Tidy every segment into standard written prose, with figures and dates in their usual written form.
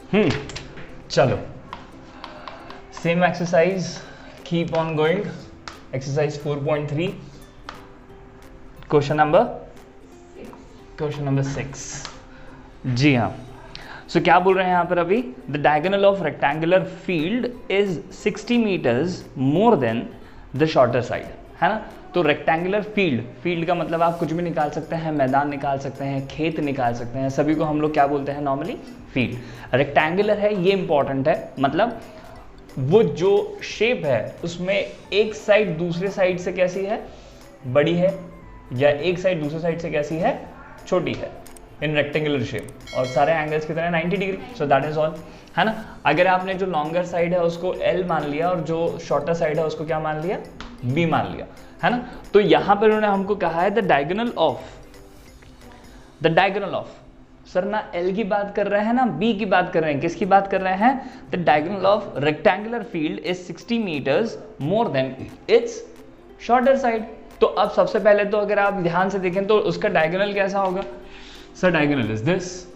चलो same exercise, keep on going. Exercise 4.3, question number 6। जी हाँ, सो क्या बोल रहे हैं यहाँ पर अभी, the diagonal of rectangular field is 60 metres more than the shorter side, है ना। तो रेक्टेंगुलर फील्ड का मतलब आप कुछ भी निकाल सकते हैं, मैदान निकाल सकते हैं, खेत निकाल सकते हैं, सभी को हम लोग क्या बोलते हैं नॉर्मली, फील्ड। रेक्टेंगुलर है ये इंपॉर्टेंट है, मतलब वो जो शेप है उसमें एक साइड दूसरे साइड से कैसी है, बड़ी है, या एक साइड दूसरे साइड से कैसी है, छोटी है, इन रेक्टेंगुलर शेप, और सारे एंगल्स कितने 90 degree. So that is all, है ना। अगर आपने जो लॉन्गर साइड है उसको L मान लिया और जो शॉर्टर साइड है उसको क्या मान लिया, B मान लिया, है ना। तो यहां पर उन्होंने हमको कहा है द डायगोनल ऑफ, सर ना L की बात कर रहे हैं ना B की बात कर रहे हैं, किसकी बात कर रहे हैं, the diagonal of rectangular field is 60 metres more than its shorter side. तो अब सबसे पहले तो अगर आप ध्यान से देखें तो उसका डायगोनल कैसा होगा, सर डायगोनल इज दिस,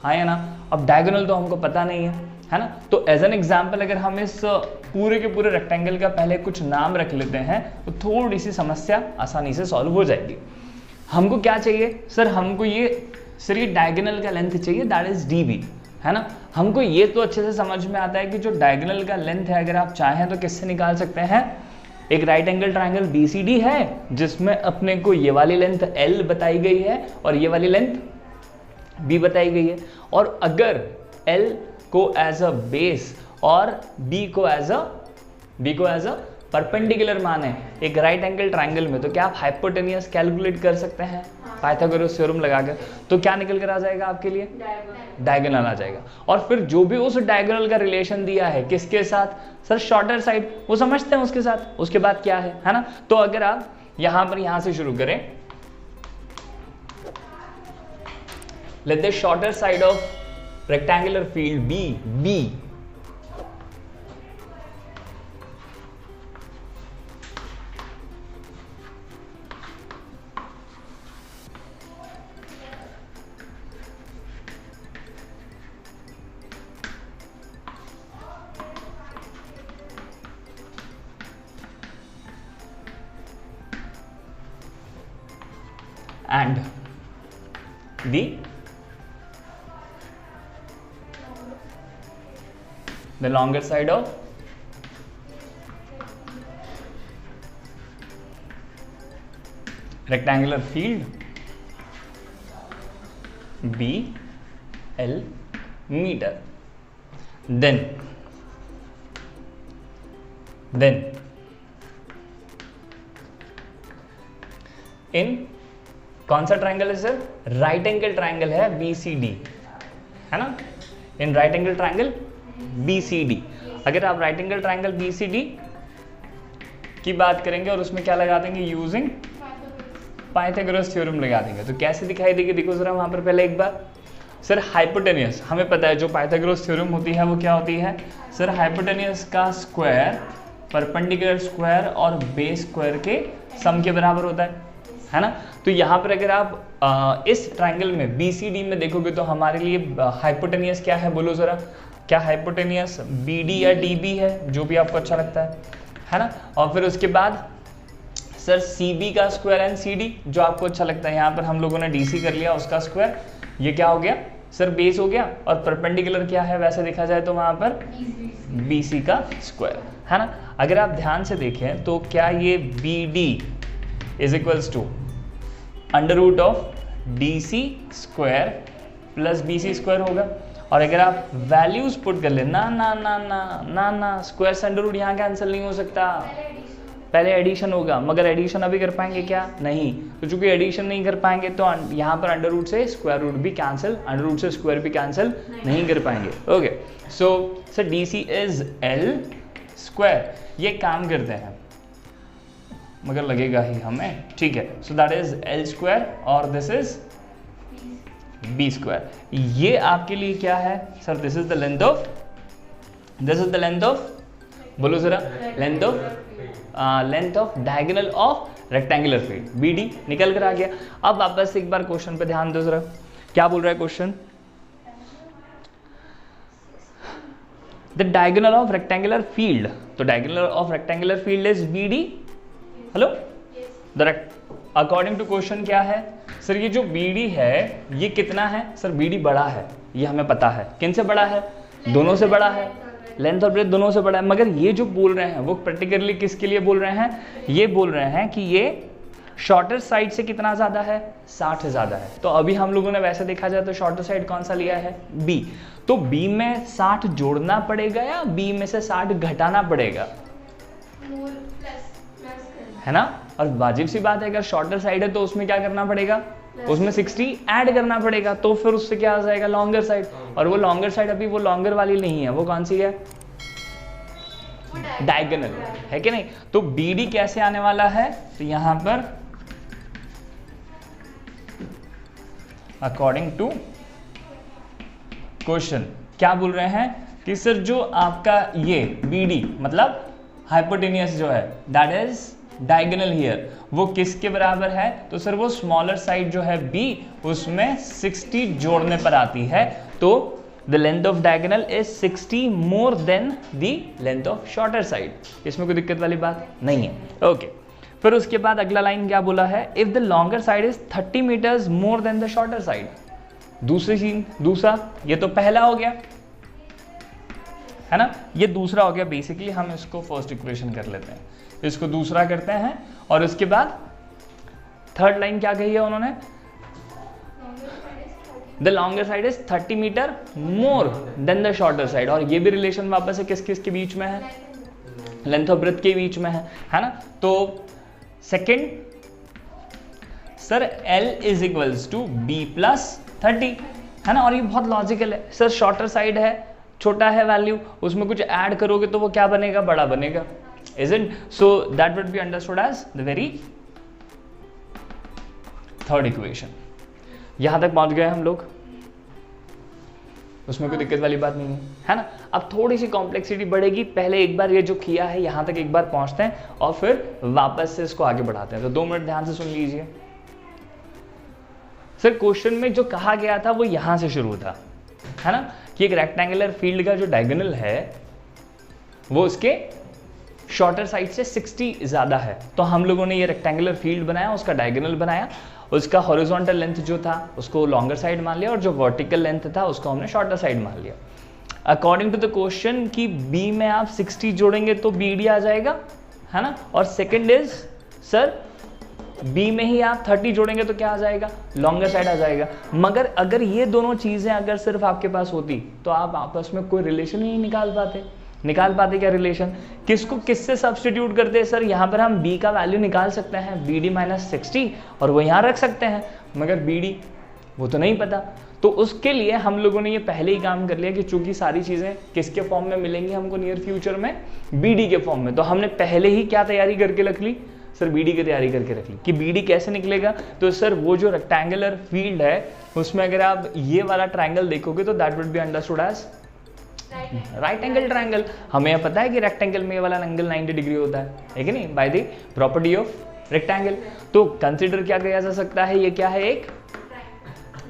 हाँ या ना। अब डायगोनल तो हमको पता नहीं है ना। तो एज एन एग्जाम्पल अगर हम इस पूरे के पूरे रेक्टेंगल का पहले कुछ नाम रख लेते हैं तो थोड़ी सी समस्या आसानी से सॉल्व हो जाएगी। हमको क्या चाहिए सर, हमको ये डायगोनल का लेंथ चाहिए, दैट इज DB, है ना। हमको ये तो अच्छे से समझ में आता है कि जो डायगोनल का लेंथ है अगर आप चाहें तो किससे निकाल सकते हैं, एक राइट एंगल ट्राइंगल BCD है जिसमें अपने को ये वाली लेंथ L बताई गई है और ये वाली लेंथ B बताई गई है। और अगर L को एज अ बेस और B को एज अ परपेंडिकुलर माने एक राइट एंगल ट्राइंगल में, तो क्या आप हाइपोटेनियस कैलकुलेट कर सकते हैं पाइथागोरस थ्योरम लगाकर। तो क्या निकल कर आ जाएगा आपके लिए, डायगोनल आ जाएगा। और फिर जो भी उस डायगोनल का रिलेशन दिया है किसके साथ, सर शॉर्टर साइड, वो समझते हैं उसके साथ, उसके बाद क्या है ना। तो अगर आप यहां से शुरू करें, let the shorter side of rectangular field be B, and the longer side of rectangular field BL meter. Then in कौन सा ट्राइंगल है सर, राइट एंगल ट्राइंगल है BCD, है ना। In right angle triangle BCD, अगर आप right angle triangle BCD की बात करेंगे और उसमें क्या लगा देंगे, यूजिंग पाइथागोरस थ्योरम लगा देंगे, तो कैसे दिखाई देगी, देखो जरा वहां पर पहले एक बार। सर हाइपोटेनियस, हमें पता है जो पाइथागोरस थ्योरम होती है वो क्या होती है, सर हाइपोटेनियस का स्क्वायर परपेंडिकुलर स्क्वायर और बेस स्क्वायर के सम के बराबर होता है ना। तो यहाँ पर अगर आप इस ट्राइंगल में BCD में देखोगे तो हमारे लिए हाइपोटेनियस क्या है, बोलो जरा, क्या हाइपोटेनियस BD या DB है, जो भी आपको अच्छा लगता है ना। और फिर उसके बाद सर CB का स्क्वायर एंड CD, जो आपको अच्छा लगता है। यहाँ पर हम लोगों ने DC कर लिया, उसका स्क्वायर, ये क्या हो गया सर, बेस हो गया। और परपेंडिकुलर क्या है, वैसे देखा जाए तो वहाँ पर BC का स्क्वायर, है ना। अगर आप ध्यान से देखें तो क्या ये BD is equals to under root of DC square plus BC square होगा। और अगर आप वैल्यूज पुट कर ले, ना स्क्वायर से अंडर रूट यहाँ कैंसिल नहीं हो सकता, पहले एडिशन होगा। मगर एडिशन अभी कर पाएंगे क्या, नहीं। तो चूंकि एडिशन नहीं कर पाएंगे तो यहाँ पर अंडर रूट से स्क्वायर रूट भी कैंसिल, अंडर रूट से स्क्वायर भी कैंसिल नहीं कर पाएंगे। Okay, so DC is L square, ये काम करते हैं मगर लगेगा ही हमें, ठीक है। सो दैट इज L स्क्वायर और दिस इज B स्क्वायर। ये आपके लिए क्या है sir, this is the length of, बोलो जरा, length of diagonal of rectangular field BD निकल कर आ गया। अब वापस एक बार क्वेश्चन पे ध्यान दो जरा, क्या बोल रहा है question, the diagonal of rectangular field, तो diagonal of rectangular field is B D. Hello, according to question क्या है सर, ये जो बी डी है ये कितना है सर, बी डी बड़ा है, ये हमें पता है। किन से बड़ा है, दोनों से बड़ा है, लेंथ और ब्रेथ दोनों से बड़ा है। मगर ये जो बोल रहे हैं वो पर्टिकुलरली किसके लिए बोल रहे हैं, ये बोल रहे हैं कि ये शॉर्टर साइड से कितना ज़्यादा है, 60 ज़्यादा है। तो अभी हम लोगों ने वैसे देखा जाए तो शॉर्टर साइड कौन सा लिया है, बी। तो बी में 60 जोड़ना पड़ेगा या बी में से 60 घटाना पड़ेगा, है ना। और वाजिब सी बात है, अगर शॉर्टर साइड है तो उसमें क्या करना पड़ेगा, उसमें 60 ऐड करना पड़ेगा, तो फिर उससे क्या आ जाएगा, लॉन्गर साइड। और वो लॉन्गर साइड अभी वो लॉन्गर वाली नहीं है, वो कौन सी है, डायगोनल है कि नहीं। तो बी डी कैसे आने वाला है, तो यहां पर अकॉर्डिंग टू क्वेश्चन क्या बोल रहे हैं कि सर जो आपका ये बी डी मतलब हाइपोटेनियस जो है दैट इज डायगोनल हियर, वो किसके बराबर है, तो सर वो स्मॉलर साइड जो है बी उसमें 60 जोड़ने पर आती है। तो the length of diagonal is 60 more than the length of shorter side. इसमें कोई दिक्कत वाली बात नहीं है, ओके। फिर उसके बाद अगला लाइन क्या बोला है, if the longer side is 30 metres more than the shorter side. दूसरा ये तो पहला हो गया है ना, ये दूसरा हो गया। बेसिकली हम इसको फर्स्ट इक्वेशन कर लेते हैं, इसको दूसरा करते हैं। और उसके बाद थर्ड लाइन क्या कही है उन्होंने, the longer side is 30 metre more than the shorter side. और ये भी रिलेशन वापस से किस किस के बीच में है, लेंथ और ब्रेथ के बीच में है ना। तो second sir L is equals to b plus 30, है ना। और ये बहुत लॉजिकल है सर, शॉर्टर साइड है, छोटा है वैल्यू, उसमें कुछ ऐड करोगे तो वो क्या बनेगा, बड़ा बनेगा, isn't? So that would be understood as the very third equation। यहां तक पहुंच गए हम लोग, उसमें कोई दिक्कत वाली बात नहीं है ना। अब थोड़ी सी कॉम्प्लेक्सिटी बढ़ेगी, पहले एक बार ये जो किया है यहां तक एक बार पहुंचते हैं और फिर वापस से इसको आगे बढ़ाते हैं। तो 2 मिनट ध्यान से सुन लीजिए। सर क्वेश्चन में जो कहा गया था वो यहां से शुरू था, है ना, कि एक रेक्टेंगुलर फील्ड का जो डायगोनल है वो उसके शॉर्टर साइड से 60 ज़्यादा है। तो हम लोगों ने ये रेक्टेंगुलर फील्ड बनाया, उसका डायगोनल बनाया, उसका हॉरिजॉन्टल लेंथ जो था उसको लॉन्गर साइड मान लिया और जो वर्टिकल लेंथ था उसको हमने शॉर्टर साइड मान लिया। अकॉर्डिंग टू द क्वेश्चन कि बी में आप 60 जोड़ेंगे तो बी डी आ जाएगा, है ना। और सेकेंड इज सर बी में ही आप 30 जोड़ेंगे तो क्या आ जाएगा, लॉन्गर साइड आ जाएगा। मगर अगर ये दोनों चीज़ें अगर सिर्फ आपके पास होती तो आप आपस में कोई रिलेशन ही नहीं निकाल पाते क्या रिलेशन, किसको किससे सब्सटीट्यूट करते सर, यहाँ पर हम b का वैल्यू निकाल सकते हैं बी डी माइनस 60 और वो यहाँ रख सकते हैं, मगर बी डी वो तो नहीं पता। तो उसके लिए हम लोगों ने ये पहले ही काम कर लिया कि चूंकि सारी चीज़ें किसके फॉर्म में मिलेंगी हमको नियर फ्यूचर में, बी डी के फॉर्म में, तो हमने पहले ही क्या तैयारी करके रख ली सर, बी डी की तैयारी करके रख ली कि बी डी कैसे निकलेगा। तो सर वो जो रेक्टेंगुलर फील्ड है उसमें अगर आप ये वाला ट्राइंगल देखोगे तो that would be understood as right angle triangle. हमें यह पता है कि रेक्टेंगल में ये वाला एंगल 90 डिग्री होता है कि नहीं, by the property of rectangle. तो कंसिडर क्या किया जा सकता है, ये क्या है,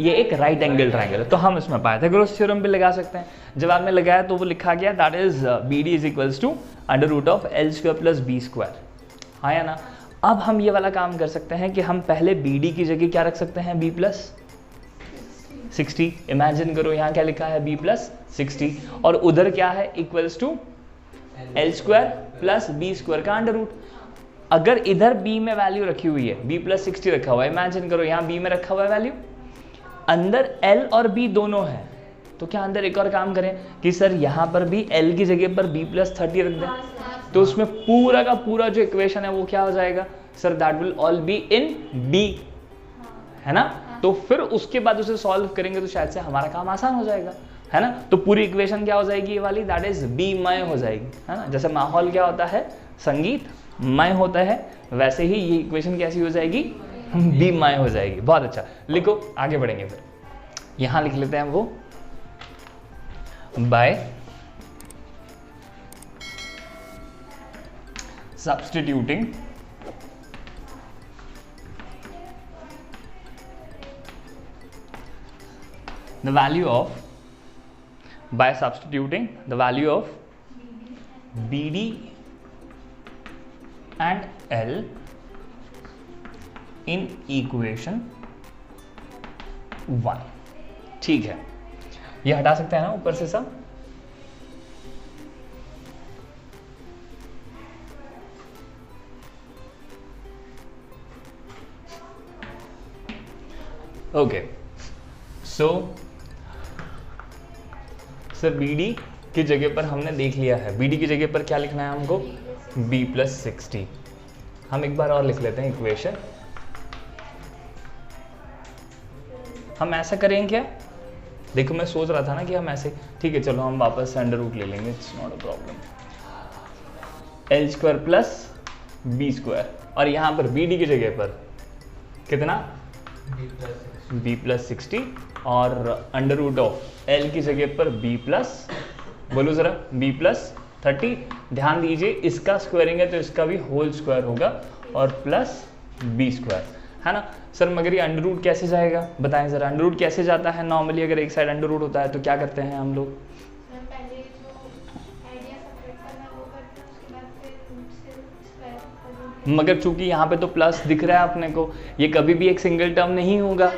ये एक राइट एंगल ट्राइंगल है। तो हम इसमें पाइथागोरस थ्योरम भी लगा सकते हैं। जब आपने लगाया तो वो लिखा गया that is B d is equals to under root of l square plus b square, हाँ या ना। अब हम ये वाला काम कर सकते हैं कि हम पहले बी डी की जगह क्या रख सकते हैं, बी प्लस 60। इमेजिन करो यहाँ क्या लिखा है, बी प्लस 60 और उधर क्या है, equals to l square plus b square का अंडर रूट। अगर इधर b में वैल्यू रखी हुई है, b प्लस 60 रखा हुआ है, इमेजिन करो यहाँ b में रखा हुआ है वैल्यू, अंदर l और b दोनों है, तो क्या अंदर एक और काम करें कि सर यहाँ पर भी l की जगह पर b प्लस 30 रख दें, तो उसमें पूरा का पूरा जो इक्वेशन है वो क्या हो जाएगा sir, that will all be in b, है ना। तो फिर उसके बाद उसे सॉल्व करेंगे तो शायद से हमारा काम आसान हो जाएगा, है ना। तो पूरी इक्वेशन क्या हो जाएगी, ये वाली दैट इज बी मय हो जाएगी, है ना। जैसे माहौल क्या होता है, संगीत मय होता है, वैसे ही ये इक्वेशन कैसी हो जाएगी, बी मय हो जाएगी। बहुत अच्छा, लिखो आगे बढ़ेंगे। फिर यहां लिख लेते हैं वो bye substituting the value of BD and L in equation 1। ठीक है, ये हटा सकते हैं ना ऊपर से सब। ओके, सो सर BD की जगह पर हमने देख लिया है, BD की जगह पर क्या लिखना है हमको, B + 60। हम एक बार और लिख लेते हैं इक्वेशन। हम ऐसा करें क्या, देखो मैं सोच रहा था ना कि हम ऐसे, ठीक है चलो हम वापस से अंडर रूट ले लेंगे, it's not a problem. L² + B², और यहाँ पर BD की जगह पर कितना, B + 60, और अंडर रूट ऑफ L की जगह पर बोलो जरा B + 30। ध्यान दीजिए इसका स्क्वायरिंग है तो इसका भी होल स्क्वायर होगा, और प्लस B², है ना सर। मगर ये अंडर रूट कैसे जाएगा, बताएं जरा, अंडर रूट कैसे जाता है नॉर्मली, अगर एक साइड अंडर रूट होता है तो क्या करते हैं हम लोग, मगर चूंकि यहाँ पे तो प्लस दिख रहा है अपने को, ये कभी भी एक सिंगल टर्म नहीं होगा।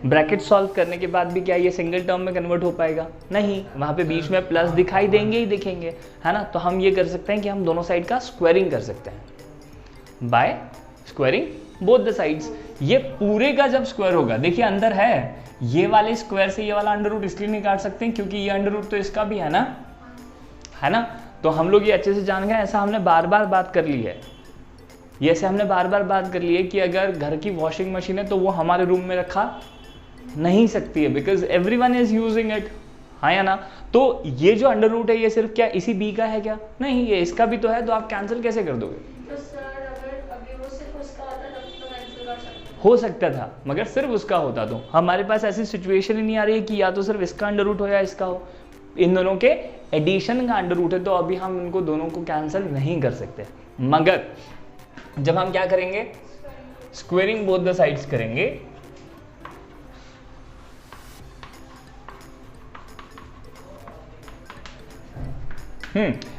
ब्रैकेट सॉल्व करने के बाद भी क्या ये सिंगल टर्म में कन्वर्ट हो पाएगा, नहीं, वहाँ पे बीच में प्लस दिखाई देंगे ही दिखेंगे, है ना। तो हम ये कर सकते हैं कि हम दोनों साइड का स्क्वायरिंग कर सकते हैं by squaring both the sides. ये पूरे का जब स्क्वायर होगा, देखिए अंदर है, ये वाले स्क्वायर से ये वाला अंडर रूट इसलिए नहीं काट सकते क्योंकि ये अंडर रूट तो इसका भी है ना। तो हम लोग ये अच्छे से जान गए, ऐसा हमने बार बार बात कर ली है, ये ऐसे हमने बार बार बात कर ली है कि अगर घर की वॉशिंग मशीन है तो वो हमारे रूम में रखा नहीं सकती है, because everyone is using it, हाँ या ना। तो ये जो अंडर रूट है ये सिर्फ क्या इसी B का है क्या, नहीं, ये इसका भी तो है, तो आप कैंसिल कैसे कर दोगे। तो सर अगर अभी वो सिर्फ उसका होता तब तो कैंसिल कर सकते हो सकता था, मगर सिर्फ उसका होता तो हमारे पास ऐसी सिचुएशन ही नहीं आ रही है कि या तो सिर्फ इसका अंडर रूट हो या इसका हो, इन दोनों के एडिशन का अंडर रूट है, तो अभी हम इनको दोनों को कैंसिल नहीं कर सकते। मगर जब हम क्या करेंगे, स्क्वेयरिंग बोथ द साइड्स करेंगे,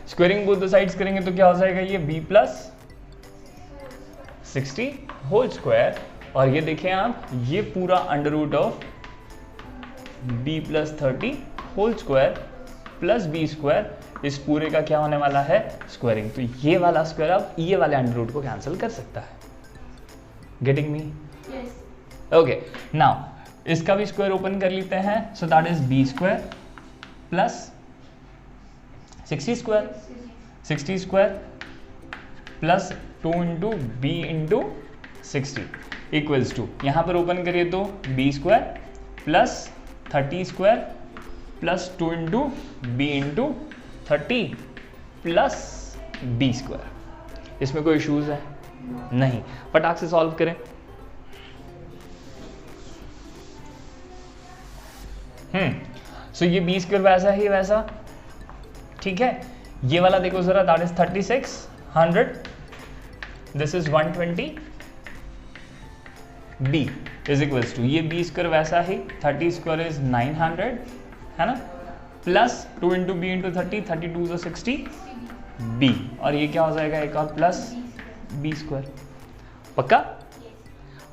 स्क्वेयरिंग बोथ द साइड्स करेंगे तो क्या हो जाएगा, ये B + 60 होल स्क्वायर, और ये देखें आप, ये पूरा under root of B + 30 whole square plus B², इस पूरे का क्या होने वाला है, स्क्वायरिंग। तो ये वाला स्क्वायर अब ये वाले अंडर रूट को कैंसिल कर सकता है। Getting me? ओके, नाउ इसका भी स्क्वायर ओपन कर लेते हैं, so that is B² + 60² plus 2 × B × 60 equals to, यहाँ पर ओपन करिए तो B² + 30² plus 2 × B × 30 plus B²। इसमें कोई इश्यूज है नहीं, फटाक से सॉल्व करें। सो ये B² वैसा ही वैसा, ठीक है। ये वाला देखो जरा, that is 36, 100, this is 120, B is equals to, ये B² वैसा ही 30² इज 900, है ना, प्लस 2 × B × 30, 32 × 60 B, और ये क्या हो जाएगा एक और प्लस B²। पक्का?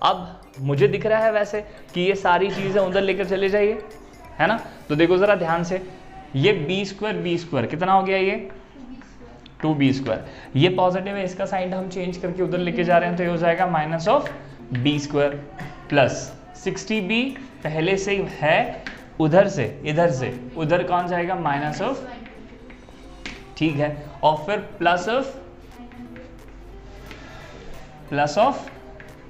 अब मुझे दिख रहा है वैसे कि ये सारी चीजें उधर लेकर चले जाइए, है ना। तो देखो जरा ध्यान से, ये B² कितना हो गया, ये 2B², ये पॉजिटिव है, इसका साइन हम चेंज करके उधर लेके जा रहे हैं, तो ये हो जाएगा -B² प्लस 60B पहले से ही है, उधर से इधर से उधर कौन जाएगा, -, ठीक है, और फिर प्लस ऑफ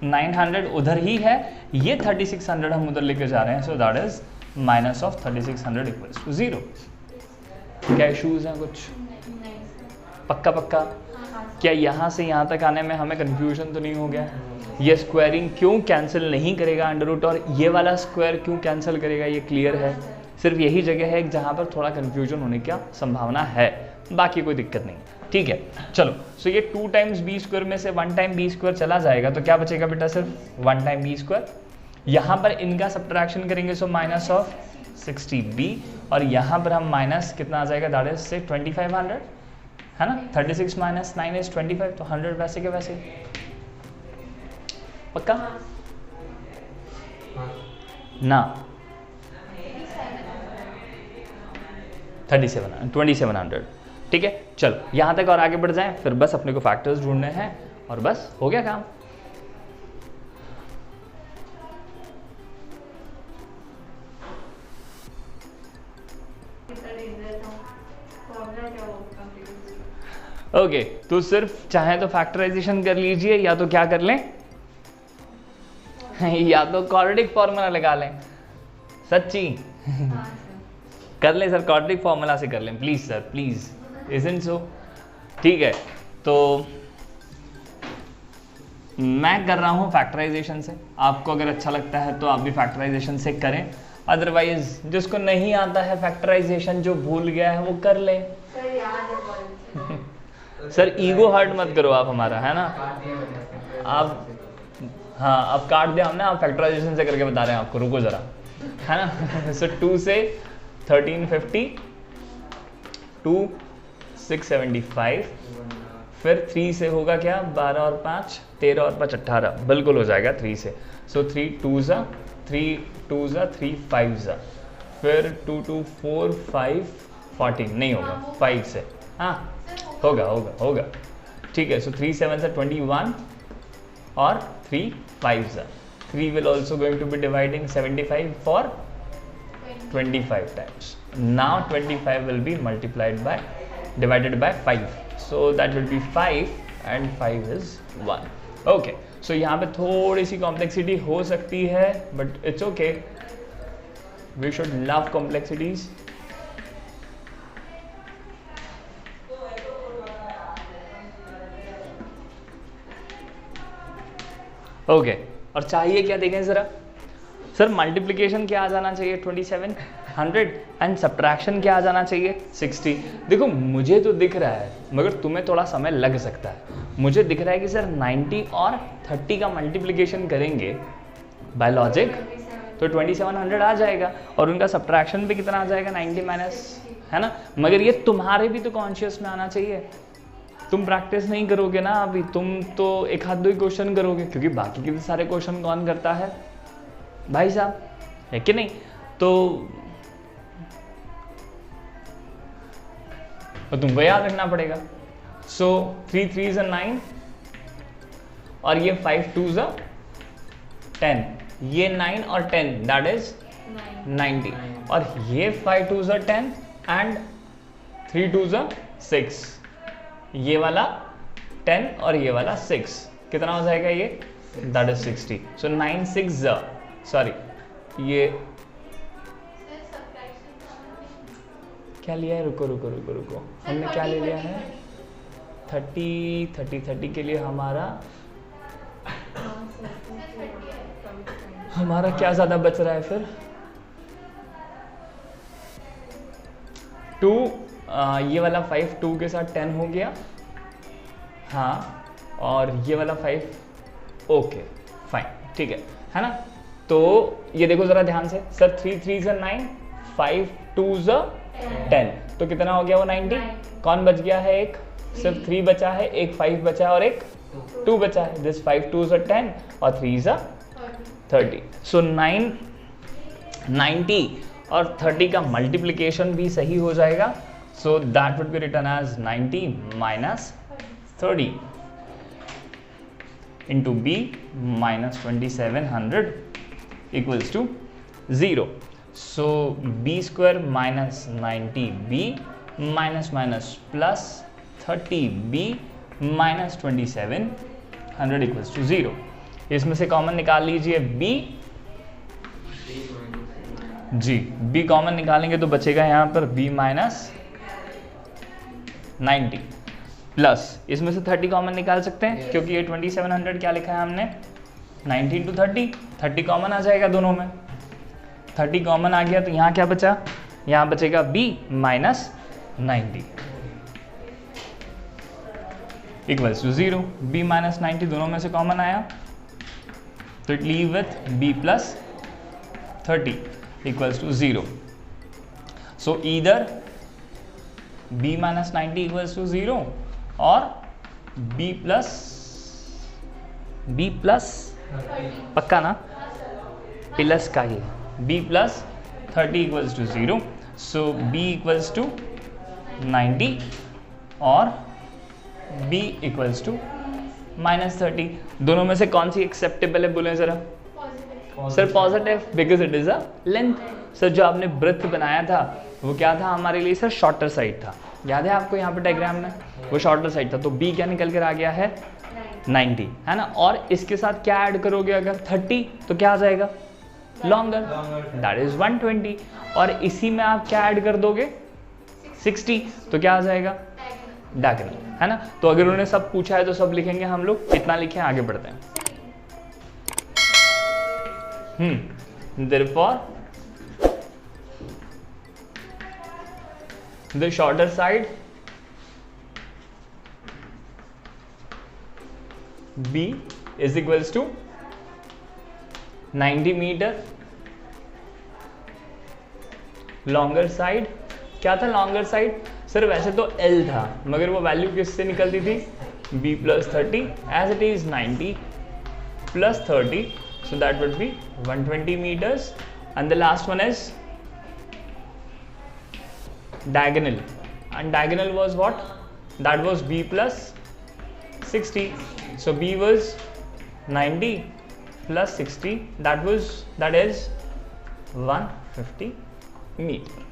900 उधर ही है, ये 3600 हम उधर लेके जा रहे हैं, सो दैट इज -3600 = 0। क्या इश्यूज हैं कुछ? पक्का पक्का? क्या यहाँ से यहाँ तक आने में हमें कंफ्यूजन तो नहीं हो गया? ये स्क्वायरिंग क्यों कैंसिल नहीं करेगा अंडर रूट, और ये वाला स्क्वायर क्यों कैंसिल करेगा, ये क्लियर है। सिर्फ यही जगह है जहाँ पर थोड़ा कंफ्यूजन होने की संभावना है, बाकी कोई दिक्कत नहीं, ठीक है। चलो, सो ये 2 टाइम्स B² में से 1 टाइम B² चला जाएगा, तो क्या बचेगा बेटा, सिर्फ 1 टाइम B²। यहाँ पर इनका सब्ट्रैक्शन करेंगे, सो -60B, और यहाँ पर हम माइनस कितना आ जाएगा, दैट इज से 2500, है ना। 36 माइनस 9 इज 25, तो 100 वैसे के वैसे। पक्का ना। 2700, ठीक है। चलो यहाँ तक और आगे बढ़ जाएं, फिर बस अपने को फैक्टर्स ढूंढने हैं और बस हो गया काम। ओके तो सिर्फ चाहे तो फैक्टराइजेशन कर लीजिए या तो क्या कर लें या तो क्वाड्रेटिक फॉर्मूला लगा लें। सच्ची कर लें सर, क्वाड्रेटिक फॉर्मूला से कर लें प्लीज सर, प्लीज। इजंट सो? ठीक है, तो मैं कर रहा हूँ फैक्टराइजेशन से। आपको अगर अच्छा लगता है तो आप भी फैक्टराइजेशन से करें, अदरवाइज जिसको नहीं आता है फैक्टराइजेशन, जो भूल गया है वो कर ले। सर ईगो हर्ट मत करो आप हमारा, है ना। आप हाँ अब काट दिया हमने, आप फैक्टराइजेशन से करके बता रहे हैं आपको, रुको जरा, है ना। सो 2 से 1350, 2 675, फिर 3 से होगा क्या, 12 और 5 13 और 5 18, बिल्कुल हो जाएगा 3 से। सो 3 2 ज़ा 3 2 ज़ा 3 5 ज़ा, फिर 2 2 4 5 14, नहीं होगा 5 से, हाँ होगा होगा होगा, ठीक है। सो 3 7 से 21 और 3 5 ज़ा, 3 will also going to be dividing 75 for 25 times. Now 25 will be multiplied by divided by 5, so that will be 5 and 5 is 1. Okay, so यहाँ पे थोड़ी सी कॉम्प्लेक्सिटी हो सकती है, but it's okay. We should love complexities. Okay और चाहिए क्या देखें ज़रा। सर मल्टीप्लिकेशन क्या आ जाना चाहिए 2700 एंड सब्ट्रैक्शन क्या आ जाना चाहिए 60। देखो मुझे तो दिख रहा है, मगर तुम्हें थोड़ा समय लग सकता है। मुझे दिख रहा है कि सर 90 और 30 का मल्टीप्लिकेशन करेंगे बाय लॉजिक तो 2700 आ जाएगा, और उनका सब्ट्रैक्शन भी कितना आ जाएगा 90 माइनस, है ना। मगर ये तुम्हारे भी तो कॉन्शियस में आना चाहिए। तुम प्रैक्टिस नहीं करोगे ना अभी, तुम तो एक हाथ दो ही क्वेश्चन करोगे, क्योंकि बाकी के भी सारे क्वेश्चन कौन करता है भाई साहब, है कि नहीं। तो तुमको याद रखना पड़ेगा। सो 3 3 ज़ा 9 और ये 5 2 ज़ा 10, ये 9 और 10 दैट इज 90, और ये 5 2 ज़ा 10 एंड 3 2 ज़ा 6, ये वाला 10 और ये वाला 6, कितना हो जाएगा ये, दैट इज 60। सो 9 6 ज़ा, सॉरी ये क्या लिया है, रुको रुको रुको रुको, हमने क्या ले लिया है 30 के लिए हमारा क्या ज़्यादा बच रहा है फिर 2, ये वाला 5 2 के साथ 10 हो गया, हाँ, और ये वाला 5 ओके फाइन, ठीक है ना। तो ये देखो ज़रा ध्यान से, सर 3 3 ज़ा 9, 5 2 ज़ा 10, तो कितना हो गया वो 90। कौन बच गया है, एक सिर्फ 3 बचा है, एक 5 बचा है और एक 2 बचा है। दिस 5 2 ज़ा 10 और 3 ज़ा 30। सो 90 और 30 का मल्टीप्लिकेशन भी सही हो जाएगा। So that would be written as 90 minus 30 into b minus 2700 equals to 0। So b square minus 90 b minus minus plus 30 b minus 2700 equals to 0। इसमें से कॉमन निकाल लीजिए b जी, b कॉमन निकालेंगे तो बचेगा यहाँ पर b माइनस 90 प्लस इसमें से 30 कॉमन निकाल सकते हैं, क्योंकि ये 2700 क्या लिखा है हमने 90 इंटू 30 कॉमन आ जाएगा दोनों में। 30 कॉमन आ गया तो यहाँ क्या बचा, यहाँ बचेगा b minus 90 equals to 0। b minus 90 दोनों में से कॉमन आया तो it leave with b plus 30 equals to 0. So either b minus 90 equals to 0 और b प्लस पक्का ना, प्लस का ही b plus 30 equals to 0, so b equals to 90 और b इक्वल्स टू माइनस 30। दोनों में से कौन सी एक्सेप्टेबल है बोलें ज़रा? Sir positive, because it is a length. Sir जो आपने वृत्त बनाया था वो क्या था हमारे लिए? सर शॉर्टर साइड था, याद है आपको यहाँ पे डायग्राम में, वो शॉर्टर साइड था, तो b क्या निकल कर आ गया है? 90, है ना। और इसके साथ क्या ऐड करोगे अगर? 30, तो क्या आ जाएगा? Longer, that is 120। और इसी में आप क्या ऐड कर दोगे? 60, तो क्या आ जाएगा? डायगोनल, है ना। तो अगर उन्होंने सब पूछा है तो सब लिखेंगे हम लोग, कितना लिखें? आगे बढ़ते हैं। Therefore the shorter side B is equals to 90 metre, longer side क्या था? लॉन्गर साइड सर वैसे तो L था, मगर वो वैल्यू किससे निकलती थी? B plus 30, as it is 90 plus 30, so that would be 120 meters, and the last one is diagonal, and diagonal was what? That was B plus 60, so B was 90 plus 60, that is 150 meter.